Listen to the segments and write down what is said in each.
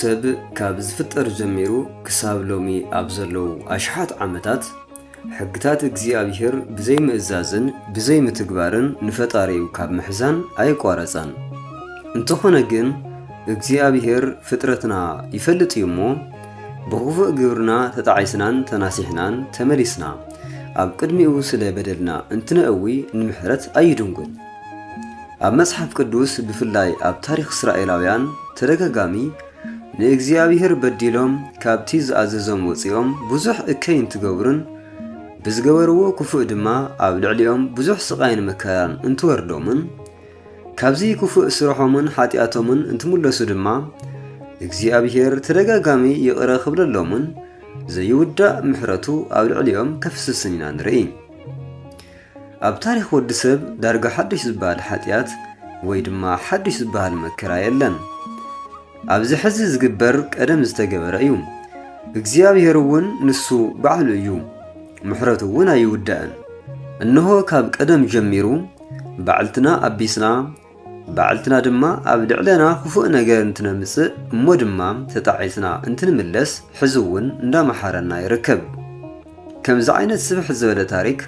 ሰብ ካብ ዝፍጠር ጀሚሩ ክሳብ ሎሚ ኣብ ዘለው ኣሽሓት ዓመታት ሕግታት እግዚአብሔር ብዘይ ምእዛዝን ብዘይ ምትግባርን ንፈጣሪው ካብ ምሕዛን ኣይቋረፀን። እንተኾነ ግን እግዚአብሔር ፍጥረትና ይፈልጥ እሞ ብኽፉእ ግብርና ተጣዒስናን ተናሲሕናን ተመሊስና ኣብ ቅድሚኡ ስለ በደልና እንትነእዊ ንምሕረት ኣይድንጉን። ኣብ መጽሓፍ ቅዱስ ብፍላይ ኣብ ታሪኽ እስራኤላውያን ተደጋጋሚ ንእግዚአብሔር በዲሎም ካብቲ ዝኣዘዞም ወፂኦም ብዙሕ እከይ እንትገብሩን ብዝገበርዎ ክፉእ ድማ ኣብ ልዕሊኦም ብዙሕ ስቃይን መከራን እንትወርዶምን ካብዚ ክፉእ ስርሖምን ሓጢኣቶምን እንትምለሱ ድማ እግዚአብሔር ተደጋጋሚ ይቕረ ክብለሎምን ዘይውዳእ ምሕረቱ ኣብ ልዕሊኦም ከፍስስን ኢና ንርኢ። ኣብ ታሪኽ ወዲ ሰብ ዳርጋ ሓድሽ ዝበሃል ሓጢኣት ወይ ድማ ሓድሽ ዝበሃል መከራ የለን። ኣብዚ ሕዚ ዝግበር ቀደም ዝተገበረ እዩ። እግዚአብሔር እውን ንሱ ባዕሉ እዩ፣ ምሕረቱ እውን ኣይውዳእን። እነሆ ካብ ቀደም ጀሚሩ ባዕልትና ኣቢስና ባዕልትና ድማ ኣብ ልዕለና ክፉእ ነገር እንትነምፅእ እሞ ድማ ተጣዒስና እንትንምለስ ሕዚ እውን እንዳመሓረና ይርከብ። ከምዚ ዓይነት ስብሕ ዝበለ ታሪክ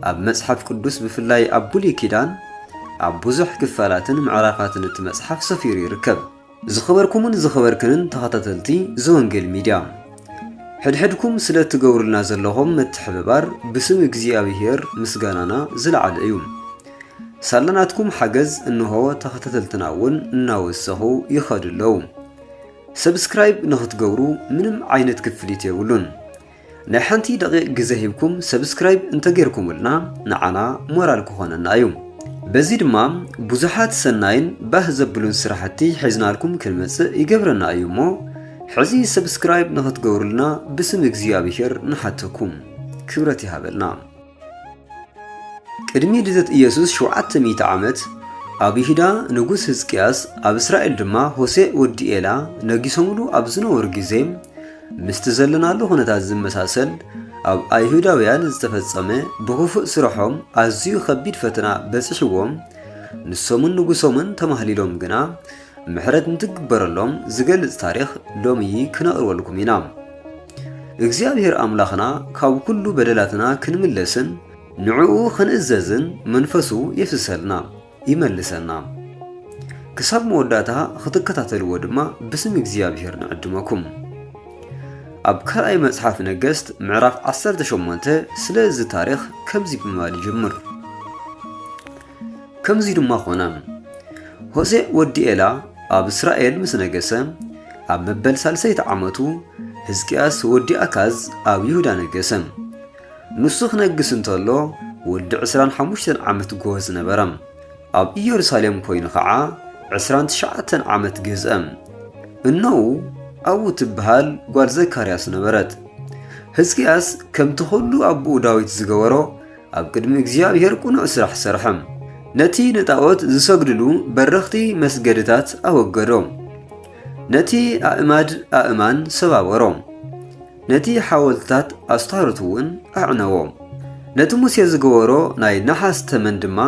ኣብ መጽሓፍ ቅዱስ ብፍላይ ኣብ ብሉይ ኪዳን ኣብ ብዙሕ ክፋላትን ምዕራፋትን እቲ መጽሓፍ ሰፊሩ ይርከብ። ዝኸበርኩምን ዝኸበርክንን ተኸታተልቲ ዘወንጌል ሚድያ ሕድሕድኩም ስለ እትገብሩልና ዘለኹም ምትሕብባር ብስም እግዚአብሔር ምስጋናና ዝለዓለ እዩ። ሳለናትኩም ሓገዝ እንሆ ተኸታተልትና እውን እናወሰኹ ይኸዱለው። ሰብስክራይብ ንኽትገብሩ ምንም ዓይነት ክፍሊት የብሉን። ናይ ሓንቲ ደቂቕ ግዜ ሂብኩም ሰብስክራይብ እንተገይርኩምልና ንዓና ሞራል ክኾነና እዩ። በዚ ድማ ብዙሓት ሰናይን ባህ ዘብሉን ስራሕቲ ሒዝናልኩም ክንመጽእ ይገብረና እዩ እሞ ሕዚ ሰብስክራይብ ንኽትገብሩልና ብስም እግዚአብሔር ንሓተኩም ክብረት ይሃበልና። ቅድሚ ልደት ኢየሱስ 700 ዓመት ኣብ ይሁዳ ንጉስ ሕዝቅያስ ኣብ እስራኤል ድማ ሆሴዕ ወዲ ኤላ ነጊሶምሉ ኣብ ዝነበሩ ግዜ ምስቲ ዘለናሉ ኩነታት ዝመሳሰል ኣብ ኣይሁዳውያን ዝተፈጸመ ብኽፉእ ስርሖም ኣዝዩ ከቢድ ፈተና በጽሕዎም ንሶምን ንጉሶምን ተማህሊሎም ግና ምሕረት እንትግበረሎም ዝገልጽ ታሪኽ ሎሚ ክነቕርበልኩም ኢና። እግዚአብሔር ኣምላኽና ካብ ኩሉ በደላትና ክንምለስን ንዕኡ ክንእዘዝን መንፈሱ የፍሰልና ይመልሰና። ክሳብ መወዳእታ ክትከታተልዎ ድማ ብስም እግዚአብሔር ንዕድመኩም። ኣብ ካልኣይ መጽሓፍ ነገሥት ምዕራፍ 18 ስለዚ ታሪኽ ከምዚ ብምባል ይጅምር። ከምዚ ድማ ኾነ ሆሴዕ ወዲ ኤላ ኣብ እስራኤል ምስ ነገሰ ኣብ መበል 30 ዓመቱ ሕዝቅያስ ወዲ ኣካዝ ኣብ ይሁዳ ነገሰ። ንሱ ክነግስ እንተሎ ወዲ 25 ዓመት ጎበዝ ነበረ። ኣብ ኢየሩሳሌም ኮይኑ ከዓ 29 ዓመት ገዝአ። እነኡ ኣቡ ትበሃል ጓል ዘካርያስ ነበረት። ሕዝቅያስ ከምቲ ኩሉ ኣቡኡ ዳዊት ዝገበሮ ኣብ ቅድሚ እግዚአብሔር ቁኑዕ ስራሕ ሰርሐ። ነቲ ንጣዖት ዝሰግድሉ በረኽቲ መስገድታት ኣወገዶም። ነቲ ኣእማን ሰባበሮም። ነቲ ሓወልትታት ኣስታሮት እውን ኣዕነዎም። ነቲ ሙሴ ዝገበሮ ናይ ነሓስ ተመን ድማ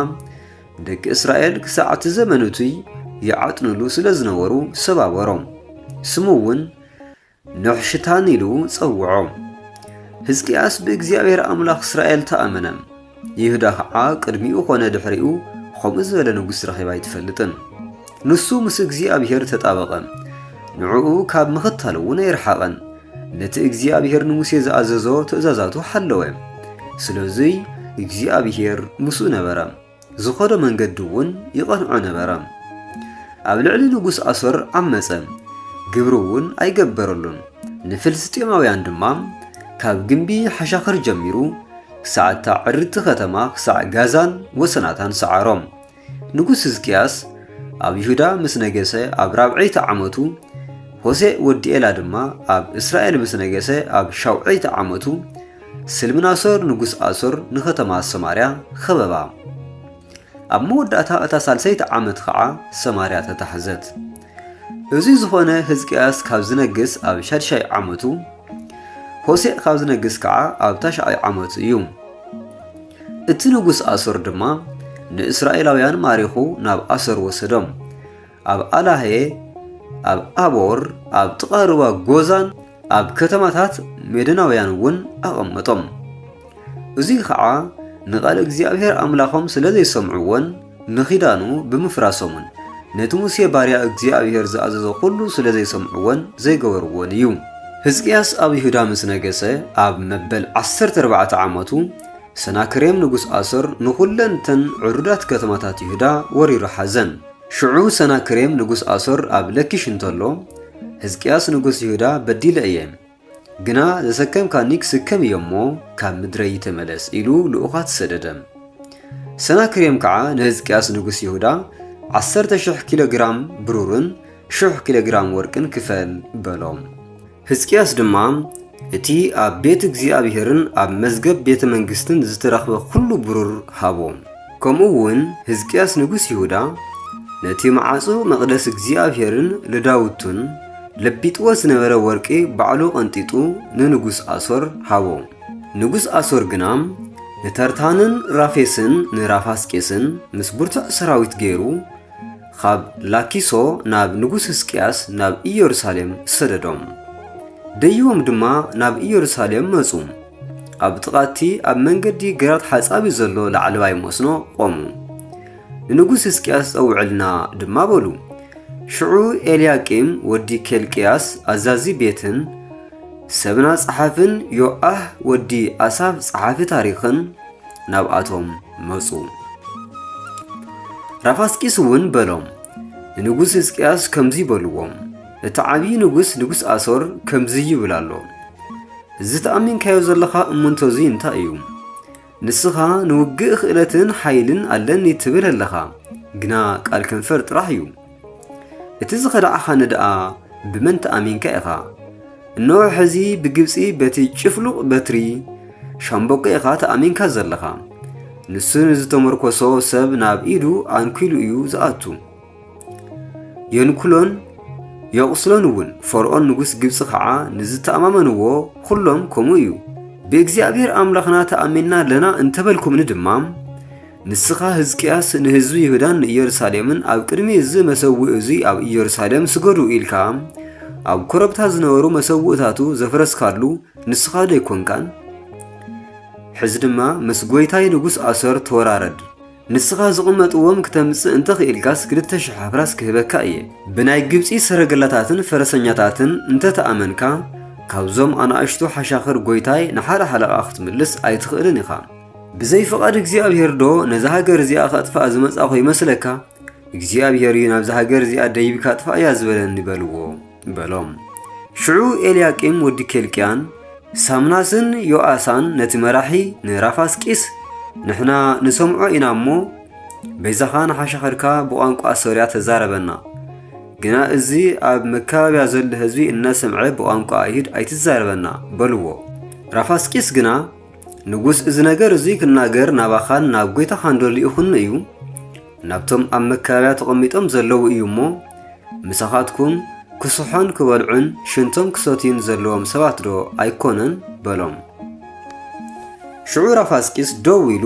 ደቂ እስራኤል ክሳዕ ዘመኑቲ ይዓጥንሉ ስለ ዝነበሩ ሰባበሮም። ስሙ እውን ነሕሽታን ኢሉ ጸውዖም። ሕዝቅያስ ብእግዚአብሔር ኣምላኽ እስራኤል ተኣመነ። ይሁዳ ከዓ ቅድሚኡ ኾነ ድሕሪኡ ከምኡ ዝበለ ንጉሥ ረኺባ ኣይትፈልጥን። ንሱ ምስ እግዚአብሔር ተጣበቐ፣ ንዕኡ ካብ ምኽታል እውን ኣይረሓቐን። ነቲ እግዚአብሔር ንሙሴ ዝኣዘዞ ትእዛዛቱ ሓለወ። ስለዚ እግዚአብሔር ምስኡ ነበረ፣ ዝኸዶ መንገዲ እውን ይቐንዖ ነበረ። ኣብ ልዕሊ ንጉሥ ኣሶር ዓመፀ፣ ግብሩ እውን ኣይገበረሉን። ንፍልስጤማውያን ድማ ካብ ግንቢ ሓሻኽር ጀሚሩ ክሳዕ እታ ዕርድቲ ከተማ ክሳዕ ጋዛን ወሰናታን ሰዓሮም። ንጉሥ ሕዝቅያስ ኣብ ይሁዳ ምስ ነገሰ ኣብ 40 ዓመቱ ሆሴዕ ወዲ ኤላ ድማ ኣብ እስራኤል ምስ ነገሰ ኣብ 70 ዓመቱ ስልምናሶር ንጉሥ ኣሶር ንኸተማ ሰማርያ ኸበባ። ኣብ መወዳእታ እታ 30 ዓመት ከዓ ሰማርያ ተታሕዘት። እዚ ዝኾነ ሕዝቅያስ ካብ ዝነግስ ኣብ 6 ዓመቱ፣ ሆሴዕ ካብ ዝነግስ ከዓ ኣብ 9 ዓመቱ እዩ። እቲ ንጉሥ ኣሶር ድማ ንእስራኤላውያን ማሪኹ ናብ ኣሶር ወሰዶም። ኣብ ኣላሄ ኣብ ኣቦር ኣብ ጥቓርባ ጎዛን ኣብ ከተማታት ሜዶናውያን እውን ኣቐመጦም። እዙይ ከዓ ንቓል እግዚኣብሔር ኣምላኾም ስለ ዘይሰምዑዎን ንኺዳኑ ብምፍራሶምን ነቲ ሙሴ ባርያ እግዚኣብሔር ዝኣዘዞ ኩሉ ስለ ዘይሰምዑዎን ዘይገበርዎን እዩ። ሕዝቅያስ ኣብ ይሁዳ ምስ ነገሰ ኣብ መበል 14 ዓመቱ ሰናክሬም ንጉስ ኣሶር ንኹለንተን ዕሩዳት ከተማታት ይሁዳ ወሪሩ ሓዘን። ሽዑ ሰናክሬም ንጉስ ኣሶር ኣብ ለኪሽ እንተሎ ሕዝቅያስ ንጉስ ይሁዳ በዲለ እየ ግና ዘሰከምካኒ ክስከም እዮ እሞ ካብ ምድረይ ተመለስ ኢሉ ልኡኻት ሰደደ። ሰናክሬም ከዓ ንሕዝቅያስ ንጉስ ይሁዳ 10,000 ኪሎ ግራም ብሩርን 1,000 ኪሎ ግራም ወርቅን ክፈል በሎም። ሕዝቅያስ ድማ እቲ ኣብ ቤት እግዚኣብሔርን ኣብ መዝገብ ቤተ መንግስትን ዝተረኽበ ኩሉ ብሩር ሃቦም። ከምኡ እውን ሕዝቅያስ ንጉስ ይሁዳ ነቲ መዓፁ መቕደስ እግዚኣብሔርን ለዳውቱን ለቢጥዎ ዝነበረ ወርቂ ባዕሉ ቀንጢጡ ንንጉስ ኣሶር ሃቦ። ንጉስ ኣሶር ግና ንተርታንን ራፌስን ንራፋስቄስን ምስ ብርቱዕ ሰራዊት ገይሩ ካብ ላኪሶ ናብ ንጉስ ሕዝቅያስ ናብ ኢየሩሳሌም ሰደዶም። ደይቦም ድማ ናብ ኢየሩሳሌም መፁ። ኣብ ጥቓቲ ኣብ መንገዲ ግራት ሓፃቢ ዘሎ ላዕለዋይ መስኖ ቆሙ። ንንጉስ ሕዝቅያስ ፀውዕልና ድማ በሉ። ሽዑ ኤልያቂም ወዲ ኬልቅያስ ኣዛዚ ቤትን ሰብና ጸሓፍን ዮአህ ወዲ ኣሳፍ ጸሓፊ ታሪኽን ናብኣቶም መፁ። ራፋስቂስ እውን በሎም ንንጉስ ሕዝቅያስ ከምዚ በልዎም፣ እቲ ዓብዪ ንጉስ ኣሶር ከምዚ ይብል ኣሎ፣ እዚ ተኣሚንካዮ ዘለኻ እሙንቶዚ እንታይ እዩ? ንስኻ ንውግእ ክእለትን ሓይልን ኣለኒ ትብል ኣለኻ፣ ግና ቃል ከንፈር ጥራሕ እዩ። እቲ ዝኸዳዓኻ ንድኣ ብመን ተኣሚንካ ኢኻ? እነሆ ሕዚ ብግብፂ በቲ ጭፍሉቕ በትሪ ሻምበቆ ኢኻ ተኣሚንካ ዘለኻ። ንሱ ንዝተመርኮሶ ሰብ ናብ ኢዱ ኣንኪሉ እዩ ዝኣቱ። የንኩሎን የቑስሎን እውን ፈርዖን ንጉስ ግብፂ ከዓ ንዝተኣማመንዎ ኩሎም ከምኡ እዩ። ብእግዚኣብሔር ኣምላኽና ተኣሚንና ኣለና እንተበልኩምኒ ድማ ንስኻ ሕዝቅያስ ንህዝቢ ይሁዳን ንኢየሩሳሌምን ኣብ ቅድሚ እዚ መሰዊእ እዙይ ኣብ ኢየሩሳሌም ስገዱ ኢልካ ኣብ ኮረብታ ዝነበሩ መሰውእታቱ ዘፍረስካሉ ንስኻ ዶ ይኮንካን? ሕዚ ድማ ምስ ጎይታይ ንጉስ ኣሶር ተወራረድ። ንስኻ ዝቕመጥዎም ክተምፅእ እንተኽኢልካስ 2,000 ኣፍራስ ክህበካ እየ። ብናይ ግብፂ ሰረገላታትን ፈረሰኛታትን እንተተኣመንካ ካብዞም ኣናእሽቱ ሓሻኽር ጎይታይ ንሓደ ሓለቓ ክትምልስ ኣይትኽእልን ኢኻ። ብዘይፍቓድ እግዚኣብሔር ዶ ነዛ ሃገር እዚኣ ከጥፋኣ ዝመጻኹ ይመስለካ? እግዚኣብሔር እዩ ናብዛ ሃገር እዚኣ ደይብካ ጥፋእያ ዝበለኒ በልዎ በሎም። ሽዑ ኤልያቂም ወዲ ኬልቅያን ሳምናስን ዮአሳን ነቲ መራሒ ንራፋስቂስ ንሕና ንሰምዖ ኢና እሞ በይዛኻ ንሓሻኽርካ ብቋንቋ ሶርያ ተዛረበና፣ ግና እዚ ኣብ መካባብያ ዘሎ ህዝቢ እናሰምዐ ብቋንቋ አይሁድ ኣይትዛረበና በልዎ። ራፋስቂስ ግና ንጉስ እዚ ነገር እዙይ ክናገር ናባኻን ናብ ጎይታኻን ዶ ልኢኹን እዩ? ናብቶም ኣብ መካባብያ ተቐሚጦም ዘለዉ እዩ እሞ ምሳኻትኩም ክስሖን ክበልዑን ሽንቶም ክሰትዩን ዘለዎም ሰባት ዶ ኣይኮነን በሎም። ሽዑ ራፋስቂስ ደው ኢሉ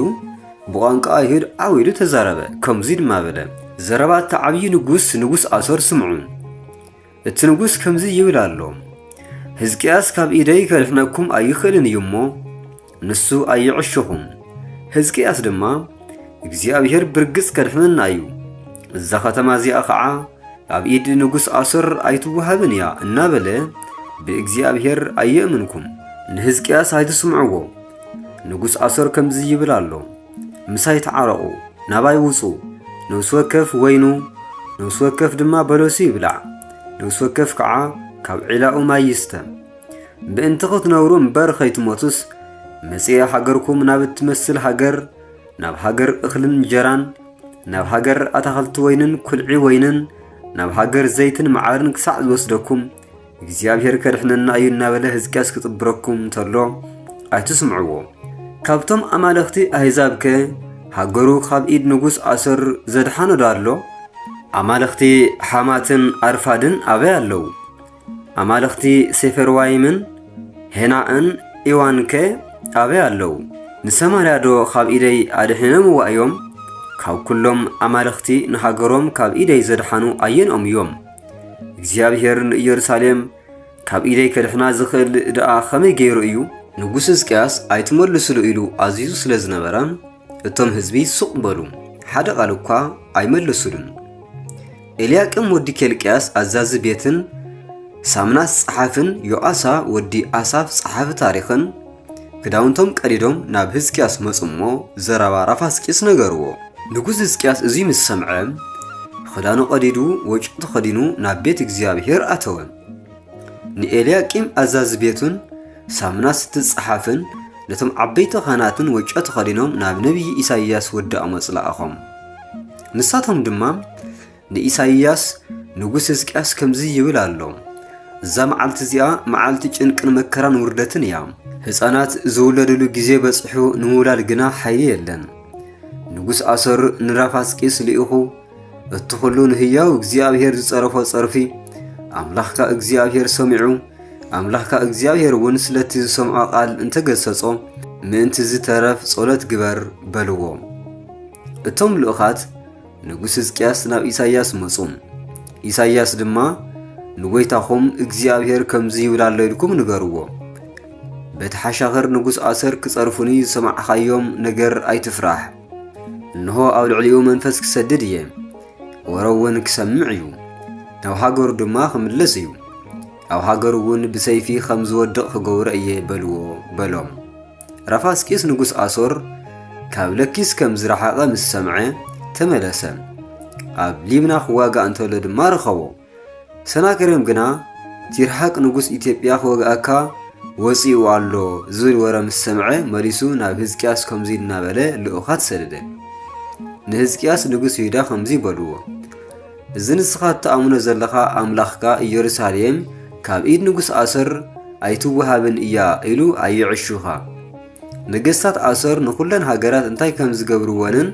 ብቋንቋ አይሁድ ዓዊሉ ተዛረበ። ከምዚ ድማ በለ፣ ዘረባት ዓብዪ ንጉስ ኣሶር ስምዑ። እቲ ንጉስ ከምዚ ይብል ኣሎ፣ ሕዝቅያስ ካብ ኢደይ ከድሕነኩም ኣይኽእልን እዩ እሞ ንሱ ኣይዕሸኹም። ሕዝቅያስ ድማ እግዚኣብሔር ብርግጽ ከድሕነና እዩ፣ እዛ ከተማ እዚኣ ከዓ ኣብ ኢድ ንጉስ ኣሶር ኣይትወሃብን እያ እናበለ ብእግዚኣብሔር ኣየእምንኩም። ንሕዝቅያስ ኣይትስምዕዎ። ንጉስ ኣሶር ከምዚ ይብል ኣሎ፣ ምሳይ ተዓረቑ፣ ናባይ ውፁ፣ ነብሲ ወከፍ ወይኑ ነብሲ ወከፍ ድማ በለሱ ይብላዕ፣ ነብሲ ወከፍ ከዓ ካብ ዒላኡ ማይ ይስተ። ብእንቲ ክትነብሩ እምበር ከይትሞቱስ መጽያ ሃገርኩም ናብ እትመስል ሃገር፣ ናብ ሃገር እኽልን እንጀራን፣ ናብ ሃገር ኣታኽልቲ ወይንን ኩልዒ ወይንን፣ ናብ ሃገር ዘይትን መዓርን ክሳዕ ዝወስደኩም እግዚኣብሔር ከድሕነና እዩ እናበለ ሕዝቅያስ ክጥብረኩም እንተሎ ኣይትስምዕዎ። ካብቶም ኣማለኽቲ ኣሕዛብ ከ ሃገሩ ካብ ኢድ ንጉስ ኣሶር ዘድሓኖ ዶ ኣሎ? ኣማለኽቲ ሓማትን ኣርፋድን ኣበይ ኣለዉ? ኣማለኽቲ ሴፈርዋይምን ሄናእን ኢዋንከ ኣበይ ኣለዉ? ንሰማርያ ዶ ካብ ኢደይ ኣድሕነምዋ እዮም? ካብ ኩሎም ኣማለኽቲ ንሃገሮም ካብ ኢደይ ዘድሓኑ ኣየንኦም እዮም? እግዚአብሔር ንኢየሩሳሌም ካብ ኢደይ ከድሕና ዝኽእል ደኣ ኸመይ ገይሩ እዩ ንጉስ ሕዝቅያስ ኣይትመልሱሉ ኢሉ ኣዚዙ ስለ ዝነበረ እቶም ህዝቢ ሱቕ በሉ ሓደ ቃል እኳ ኣይመለሱሉን። ኤልያቅም ወዲ ኬልቅያስ ኣዛዚ ቤትን ሳምናስ ጸሓፍን ዮአሳ ወዲ ኣሳፍ ጸሓፊ ታሪኽን ክዳውንቶም ቀዲዶም ናብ ሕዝቅያስ መጽሞ ዘረባ ራፋስቂስ ነገርዎ። ንጉስ ሕዝቅያስ እዙይ ምስ ሰምዐ ክዳኑ ቀዲዱ ወጭ ተኸዲኑ ናብ ቤት እግዚአብሔር ኣተወ። ንኤልያቂም ኣዛዚ ቤቱን ሳምናስ ትጸሓፍን ነቶም ዓበይቲ ኻናትን ወጭ ተኸዲኖም ናብ ነቢይ ኢሳይያስ ወዲ ኣሞጽ ለኣኾም። ንሳቶም ድማ ንኢሳይያስ ንጉስ ሕዝቅያስ ከምዚ ይብል ኣሎ፣ እዛ መዓልቲ እዚኣ መዓልቲ ጭንቅን መከራን ውርደትን እያ። ህፃናት ዝውለድሉ ግዜ በጽሑ ንምውላድ ግና ሓይሊ የለን። ንጉስ ኣሶር ንራፋስቂስ ልኢኹ እትኹሉ ንህያው እግዚአብሔር ዝጸረፎ ጸርፊ ኣምላኽካ እግዚአብሔር ሰሚዑ ኣምላኽካ እግዚአብሔር እውን ስለቲ ዝሰምዖ ቃል እንተገሰጾ ምእንቲ ዝተረፍ ጸሎት ግበር በልዎ። እቶም ልኡኻት ንጉስ ሕዝቅያስ ናብ ኢሳይያስ መጹ። ኢሳይያስ ድማ ንጎይታኹም እግዚአብሔር ከምዚ ይብል ኣሎ ኢልኩም ንገርዎ፣ በቲ ሓሻኽር ንጉስ ኣሰር ክጸርፉኒ ዝሰማዕኻዮም ነገር ኣይትፍራሕ። እንሆ ኣብ ልዕሊኡ መንፈስ ክሰድድ እየ፣ ወረውን ክሰምዕ እዩ፣ ናብ ሃገሩ ድማ ክምለስ እዩ፣ ኣብ ሃገሩ እውን ብሰይፊ ከም ዝወድቕ ክገብሮ እየ በልዎ በሎም። ራፋስቂስ ንጉስ ኣሶር ካብ ለኪስ ከም ዝረሓቐ ምስ ሰምዐ ተመለሰ። ኣብ ሊብና ክዋጋእ እንተሎ ድማ ረኸቦ። ሰናክሬም ግና ቲርሓቅ ንጉስ ኢትዮጵያ ክወግኣካ ወፂኡ ኣሎ ዝብል ወረ ምስ ሰምዐ መሊሱ ናብ ሕዝቅያስ ከምዚ እናበለ ልኡኻት ሰደደ። ንሕዝቅያስ ንጉስ ይሁዳ ከምዚ በልዎ፣ እዚ ንስኻ እተኣምኖ ዘለኻ ኣምላኽካ ኢየሩሳሌም ካብ ኢድ ንጉስ ኣሰር ኣይትወሃብን እያ ኢሉ ኣይዕሹኻ። ነገሥታት ኣሰር ንኹለን ሃገራት እንታይ ከም ዝገብርወንን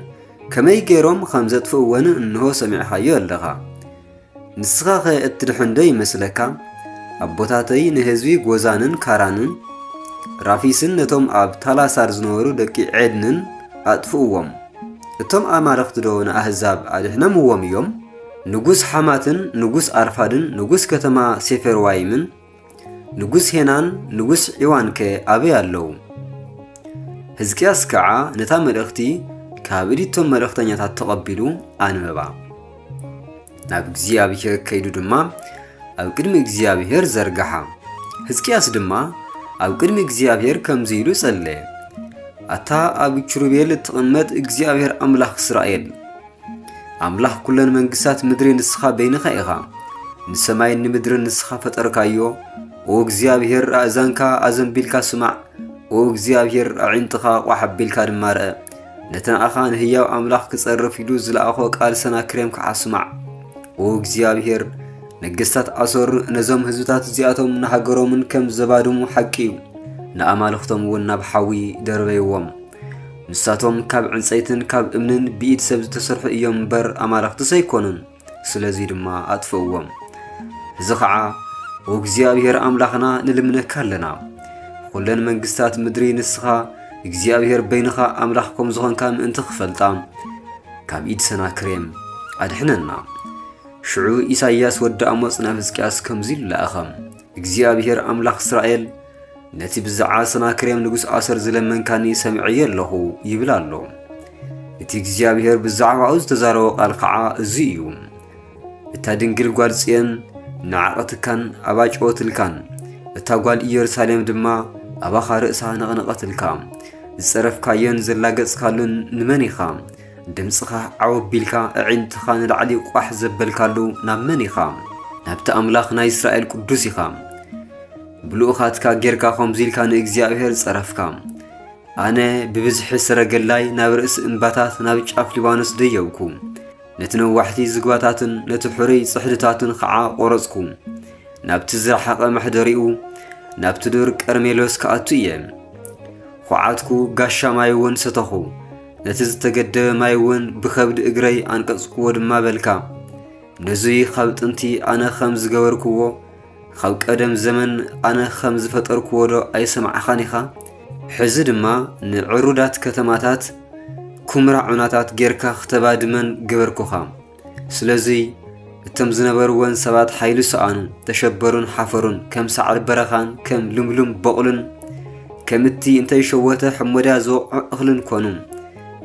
ከመይ ገይሮም ከም ዘጥፍእወንን እንሆ ሰሚዕኻዮ ኣለኻ። ንስኻ ኸ እትድሕንዶ ይመስለካ? ኣቦታተይ ንህዝቢ ጎዛንን ካራንን ራፊስን ነቶም ኣብ ታላሳር ዝነበሩ ደቂ ዔድንን ኣጥፍእዎም። እቶም ኣማለኽቲ ዶ ንኣሕዛብ ኣድሕነምዎም እዮም? ንጉስ ሓማትን ንጉስ ኣርፋድን ንጉስ ከተማ ሴፈርዋይምን ንጉስ ሄናን ንጉስ ዒዋንከ ኣበይ ኣለዉ? ሕዝቅያስ ከዓ ነታ መልእኽቲ ካብ እዲቶም መልእኽተኛታት ተቐቢሉ ኣንበባ። ናብ እግዚአብሔር ከይዱ ድማ ኣብ ቅድሚ እግዚአብሔር ዘርጋሓ። ሕዝቅያስ ድማ ኣብ ቅድሚ እግዚአብሔር ከምዚ ኢሉ ጸለየ፣ ኣታ ኣብ ኪሩቤል እትቕመጥ እግዚአብሔር ኣምላኽ እስራኤል ኣምላኽ ኩለን መንግሥታት ምድሪ ንስኻ በይንኻ ኢኻ። ንሰማይን ንምድርን ንስኻ ፈጠርካዮ። ኦ እግዚአብሔር ኣእዛንካ ኣዘንቢልካ ስማዕ። ኦ እግዚአብሔር ኣዒንጥኻ ቋሕ ኣቢልካ ድማ ርአ። ነተንኣኻ ንህያው ኣምላኽ ክጸርፍ ኢሉ ዝለኣኾ ቃል ሰናክሬም ከዓ ስማዕ። ኦ እግዚአብሔር ነገሥታት ኣሶር ነዞም ህዝብታት እዚኣቶም ንሃገሮምን ከም ዘባድሙ ሓቂ እዩ። ንኣማልኽቶም እውን ናብ ሓዊ ደርበይዎም። ንሳቶም ካብ ዕንፀይትን ካብ እምንን ብኢድ ሰብ ዝተሰርሑ እዮም እምበር ኣማልኽቲ ኣይኮኑን። ስለዚ ድማ ኣጥፍእዎም። እዚ ከዓ ኦ እግዚአብሔር ኣምላኽና ንልምነካ ኣለና። ኩለን መንግሥታት ምድሪ ንስኻ እግዚአብሔር በይንኻ ኣምላኽ ከም ዝኾንካ ምእንቲ ክፈልጣ ካብ ኢድ ሰናክሬም ኣድሕነና። ሽዑ ኢሳይያስ ወዲ ኣሞጽ ናብ ሕዝቅያስ ከምዚ ኢሉ ለኣኸ፣ እግዚአብሔር ኣምላኽ እስራኤል ነቲ ብዛዕባ ሰናክሬም ንጉስ ኣሰር ዝለመንካኒ ሰሚዐየ ኣለኹ ይብል ኣሎ። እቲ እግዚአብሔር ብዛዕባኡ ዝተዛረቦ ቃል ከዓ እዚ እዩ፣ እታ ድንግል ጓል ጽዮን ንዓቐትካን ኣባጭወትልካን፣ እታ ጓል ኢየሩሳሌም ድማ ኣባኻ ርእሳ ነቕነቐትልካ። ዝጸረፍካዮን ዘላገጽካሉን ንመን ኢኻ? ድምፅኻ ዓወቢልካ ኣዒንትኻ ንላዕሊ ቋሕ ዘበልካሉ ናብ መን ኢኻ? ናብቲ ኣምላኽ ናይ እስራኤል ቅዱስ ኢኻ። ብልኡኻትካ ጌርካ ከምዚ ኢልካ ንእግዚአብሔር ጸረፍካ። ኣነ ብብዝሒ ሰረገላይ ናብ ርእሲ እምባታት ናብ ጫፍ ሊባኖስ ደየብኩ። ነቲ ነዋሕቲ ዝግባታትን ነቲ ሕሩይ ጽሕድታትን ከዓ ቆረጽኩ። ናብቲ ዝረሓቐ ማሕደሪኡ ናብቲ ዱር ቀርሜሎስ ከኣቱ እየ። ኳዓትኩ ጋሻ ማይ እውን ሰተኹ። ነቲ ዝተገደበ ማይ እውን ብከብዲ እግረይ ኣንቀጽክዎ ድማ በልካ። ነዙይ ካብ ጥንቲ ኣነ ከም ዝገበርክዎ ካብ ቀደም ዘመን ኣነ ከም ዝፈጠርክዎ ዶ ኣይሰማዕኻን ኢኻ? ሕዚ ድማ ንዕሩዳት ከተማታት ኩምራ ዑናታት ጌርካ ክተባድመን ገበርኩኻ። ስለዚ እቶም ዝነበርዎን ሰባት ሓይሉ ሰኣኑ ተሸበሩን ሓፈሩን ከም ሳዕሪ በረኻን ከም ልምሉም በቕሉን ከም እቲ እንተይሸወተ ሕሞዳ ዝወቕዑ እኽልን ኮኑ።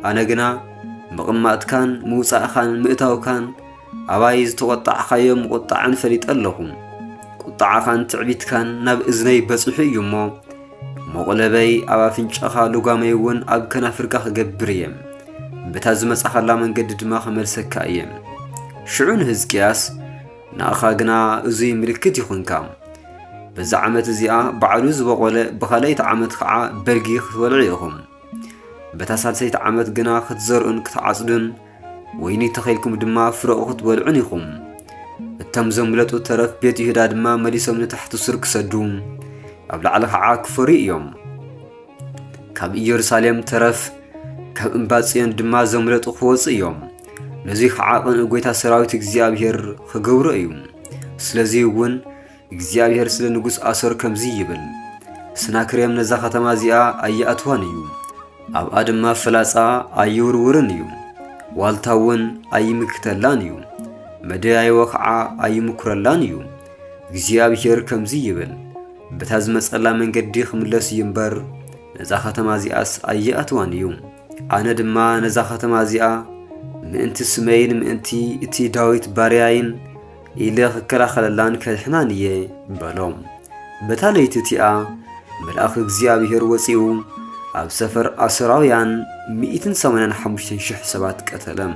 ኣነ ግና ምቕማጥካን ምውፃእኻን ምእታውካን ኣባይ ዝተቖጣዕኻዮ ምቑጣዕን ፈሊጠ ኣለኹ። ቁጣዕኻን ትዕቢትካን ናብ እዝነይ በፂሑ እዩ እሞ መቑለበይ ኣብ ኣፍንጫኻ ልጓመይ እውን ኣብ ከናፍርካ ክገብር እየ። በታ ዝመጻኸላ መንገዲ ድማ ኸመልሰካ እየ። ሽዑ ንሕዝቅያስ ንኣኻ ግና እዙይ ምልክት ይኹንካ። በዛ ዓመት እዚኣ ባዕሉ ዝበቖለ ብኻልኣይቲ ዓመት ከዓ በልጊ ክትበልዑ ኢኹም። በታ ሳልሰይቲ ዓመት ግና ክትዘርኡን ክትዓጽዱን ወይኒ ተኸይልኩም ድማ ፍረቑ ክትበልዑን ኢኹም። እቶም ዘምለጡ ተረፍ ቤት ይሁዳ ድማ መሊሶም ንታሕቲ ሱር ክሰዱ ኣብ ላዕሊ ከዓ ክፈሩ እዮም። ካብ ኢየሩሳሌም ተረፍ ካብ እምባ ጽዮን ድማ ዘምለጡ ክወፁ እዮም። ነዙይ ከዓ ቅንዕ ጐይታ ሰራዊት እግዚኣብሔር ክገብሮ እዩ። ስለዚ እውን እግዚኣብሔር ስለ ንጉሥ ኣሶር ከምዚ ይብል፣ ሰናክሬም ነዛ ከተማ እዚኣ ኣየኣትዋን እዩ። ኣብኣ ድማ ፍላጻ ኣይውርውርን እዩ። ዋልታ እውን ኣይምክተላን እዩ። መደያይወ ከዓ ኣይምኩረላን እዩ። እግዚኣብሔር ከምዚ ይብል፣ በታ ዝመጸላ መንገዲ ክምለስ እዩ እምበር ነዛ ከተማ እዚኣስ ኣየኣትዋን እዩ። ኣነ ድማ ነዛ ከተማ እዚኣ ምእንቲ ስመይን ምእንቲ እቲ ዳዊት ባርያይን ኢለ ክከላኸለላን ከድሕናን እየ በሎም። በታ ለይቲ እቲኣ መልኣኽ እግዚአብሔር ወፂኡ ኣብ ሰፈር ኣሶራውያን 185,000 ሰባት ቀተለም።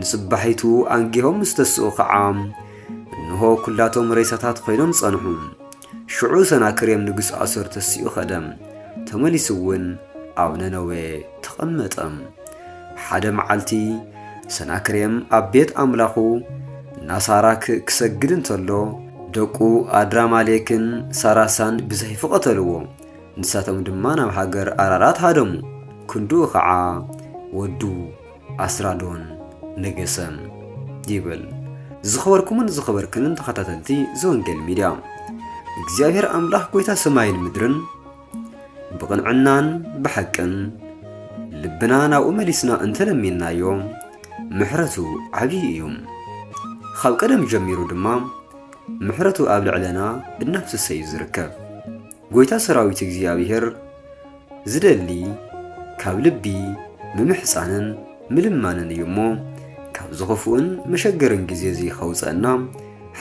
ንጽባሒቱ አንጊሆም ዝተስኡ ከዓ እንሆ ኩላቶም ሬሳታት ኮይኖም ጸንሑ። ሽዑ ሰናክሬም ንጉሥ ኣሶር ተሲኡ ኸደም ተመሊሱ እውን ኣብ ነነዌ ተቐመጠም። ሓደ መዓልቲ ሰናክሬም ኣብ ቤት ኣምላኹ ናሳራክ ክሰግድ እንተሎ ደቁ ኣድራማሌክን ሳራሳን ብሰይፊ ቀተልዎ። ንሳቶም ድማ ናብ ሃገር ኣራራት ሃደሙ። ክንዱኡ ከዓ ወዱ ኣስራዶን ነገሰ ይብል። ዝኸበርኩምን ዝኸበርክንን ተኸታተልቲ ዘወንጌል ሚድያ እግዚአብሔር ኣምላኽ ጐይታ ሰማይን ምድርን ብቕንዕናን ብሓቅን ልብና ናብኡ መሊስና እንተለሚናዮ ምሕረቱ ዓብዪ እዩ። ካብ ቀደም ጀሚሩ ድማ ምሕረቱ ኣብ ልዕለና እናፍሰሰ እዩ ዝርከብ። ጐይታ ሰራዊት እግዚአብሔር ዝደሊ ካብ ልቢ ምምሕፃንን ምልማንን እዩ እሞ ካብ ዝኸፍኡን መሸገርን ጊዜ እዚ ኸውፀአና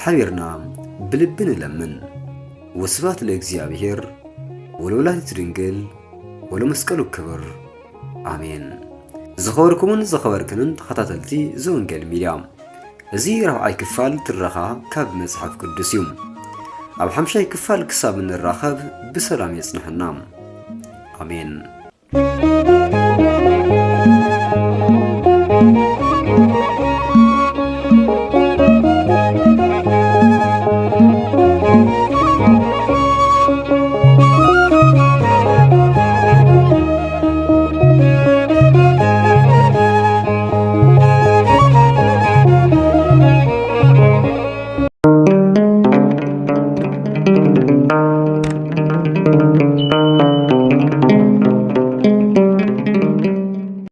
ሓቢርና ብልቢ ንለምን። ወስብሐት ለእግዚአብሔር ወለወላዲቱ ድንግል ወለመስቀሉ ክብር አሜን። ዝኸበርኩምን ዝኸበርክንን ተኸታተልቲ ዘወንጌል ሚድያ እዚ 4ይ ክፋል ትረኻ ካብ መጽሓፍ ቅዱስ እዩ። ኣብ 5ይ ክፋል ክሳብ እንራኸብ ብሰላም የጽንሐና አሜን።